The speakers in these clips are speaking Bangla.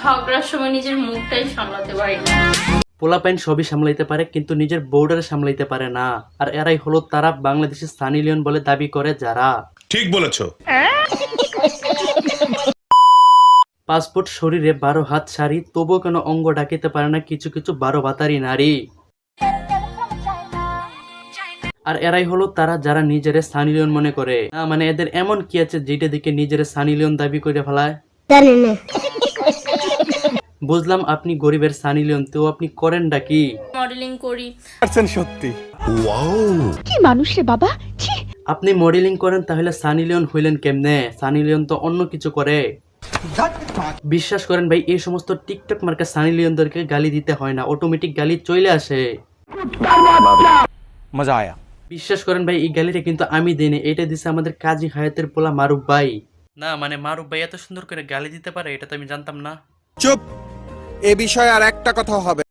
ঝগড়ার সময় নিজের মুখটাই সামলাতে পারি না। পোলাপাইন সবই সামলাইতে পারে কিন্তু নিজের বউডারে সামলাইতে পারে না। আর এরাই হলো তারা বাংলাদেশের সানি লিওন বলে দাবি করে যারা। ঠিক বলেছো। 5 ফুট শরীরে 12 হাত শাড়ি, তবুও কেন অঙ্গ ডাকিতে পারে না কিছু কিছু 12 ভাতারি নারী। আর এরাই হলো তারা যারা নিজেরে সানি লিওন মনে করে। না মানে এদের এমন কি আছে যেটা দিকে নিজেরে সানি লিওন দাবি করে ফেলায়। বুঝলাম আপনি গরিবের সানি লিওন, তো আপনি করেনটা কি? মডেলিং করি। সত্যি কি মানুষ রে বাবা। আপনি মডেলিং করেন তাহলে সানি লিওন হইলেন কেমনে? সানি লিওন তো অন্য কিছু করে। বিশ্বাস করেন ভাই, এই সমস্ত টিকটক মার্কা সানি লিওনদেরকে গালি দিতে হয় না, অটোমেটিক গালি চলে আসে। মজা আয়া। বিশ্বাস করেন ভাই, এই গালিটা কিন্তু আমি দিই না, এটা দিছে আমাদের কাজী হায়াতের পোলা মারুফ ভাই। না মানে মারুফ ভাই এত সুন্দর করে গালি দিতে পারে এটা তো আমি জানতাম না। চুপ, এ বিষয়ে আর একটা কথা হবে।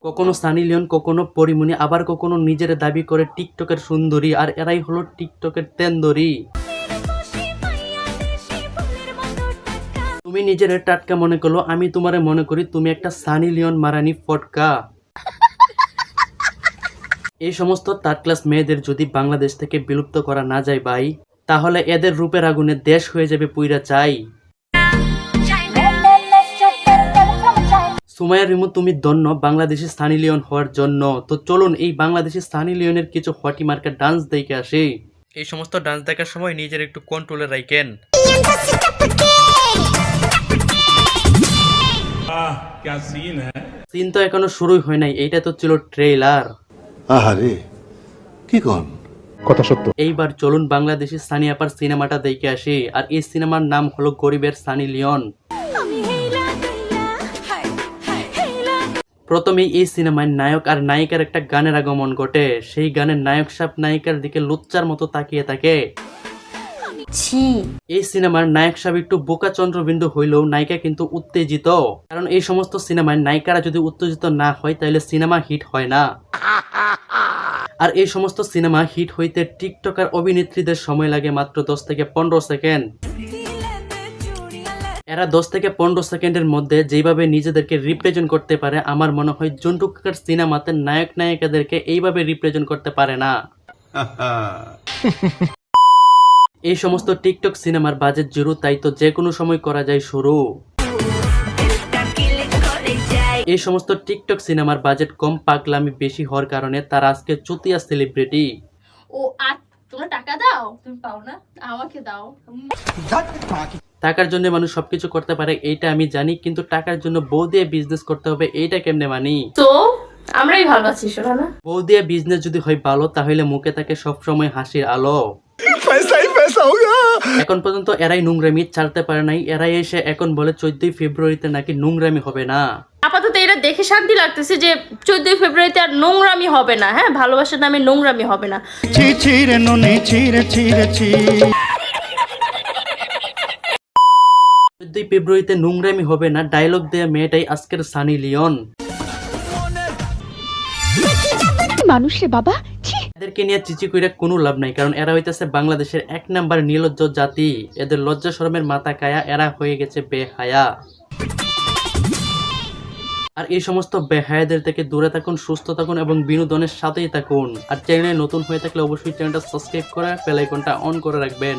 কখনো সানি লিওন, কখনো পরিমণি, আবার কখনো নিজের দাবি করে টিকটকের সুন্দরী। আর এরাই হলো টিকটকের তেন্দরি। তুমি নিজের টাটকা মনে করলো, আমি তোমারে মনে করি তুমি একটা সানি লিওন মারানি ফটকা। এই সমস্ত থার্ড ক্লাস মেয়েদের যদি বাংলাদেশ থেকে বিলুপ্ত করা না যায় ভাই, তাহলে এদের রূপের আগুনে দেশ হয়ে যাবে পুইরা চাই। সুমাইয়া রিমু, তুমি ধন্য বাংলাদেশি সানি লিওন হওয়ার জন্য। তো চলুন এই বাংলাদেশি সানি লিওনের কিছু হটি মার্কা ডান্স দেখে আসি। এই সমস্ত ডান্স দেখার সময় নিজের একটু কন্ট্রোলে রাখেন। সিন তো এখনো শুরুই হয় নাই, এইটা তো ছিল ট্রেলার। আহারে কি কোন কথা সত্য। এইবার চলুন বাংলাদেশি সানি আপার সিনেমাটা দেখে আসি। আর এই সিনেমার নাম হলো গরিবের সানি লিওন। প্রথমেই এই সিনেমায় নায়ক আর নায়িকার একটা গানের আগমন ঘটে। সেই গানের নায়ক সাহেব নায়িকার দিকে লুচ্চার মতো তাকিয়ে থাকে। এই সিনেমার নায়ক সাহেব একটু বোকা চন্দ্রবিন্দু হইলেও নায়িকা কিন্তু উত্তেজিত। কারণ এই সমস্ত সিনেমায় নায়িকারা যদি উত্তেজিত না হয় তাহলে সিনেমা হিট হয় না। আর এই সমস্ত সিনেমা হিট হইতে টিকটকার অভিনেত্রীদের সময় লাগে মাত্র 10 থেকে 15 সেকেন্ড। এরা 10 থেকে 15 সেকেন্ডের মধ্যে যেভাবে নিজেদেরকে রিপ্রেজেন্ট করতে পারে, আমার মনে হয় জন্টু কাকার সিনেমাতে নায়ক নায়িকাদেরকে এইভাবে রিপ্রেজেন্ট করতে পারে না। এই সমস্ত টিকটক সিনেমার বাজেট জিরো, তাই তো যে কোনো সময় করা যায় শুরু। এই সমস্ত টিকটক সিনেমার বাজেট কম, পাগলামি বেশি হওয়ার কারণে তারা আজকে চুতিয়া সেলিব্রিটি। ও তোমরা টাকা দাও, তুমি পাও না, আমাকে দাও। টাকার জন্য মানুষ সবকিছু করতে পারে এইটা আমি জানি, কিন্তু টাকার জন্য বউ দিয়ে বিজনেস করতে হবে এইটা কেমনে মানি? তো আমরাই ভালো আছি শোনা না। বউ দিয়ে বিজনেস যদি হয় ভালো, তাহলে মুখে থাকে সবসময় হাসির আলো। এখন পর্যন্ত এরাই নোংরামি ছাড়তে পারে নাই। এরাই এসে এখন বলে 14ই ফেব্রুয়ারিতে নাকি নোংরামি হবে না। আপাতত এটা দেখে শান্তি লাগতেছে যে 14ই ফেব্রুয়ারিতে আর নোংরামি হবে না। হ্যাঁ, ভালোবাসার নামে নোংরামি হবে না। 14ই ফেব্রুয়ারিতে নোংরামি হবে না ডায়লগ দেয়া মেয়েটাই আজকের সানি লিওন। মানুষ রে বাবা। এদেরকে নিয়ে চিচি কইরা কোনো লাভ নাই, কারণ এরা হইতেছে বাংলাদেশের 1 নাম্বার নির্লজ্জ জাতি। এদের লজ্জা শরমের মাথা কায়া, এরা হয়ে গেছে বেহায়া। আর এই সমস্ত বেহায়াদের থেকে দূরে থাকুন, সুস্থ থাকুন এবং বিনোদনের সাথেই থাকুন। আর চ্যানেলে নতুন হয়ে থাকলে অবশ্যই চ্যানেলটা সাবস্ক্রাইব করে বেল আইকনটা অন করে রাখবেন।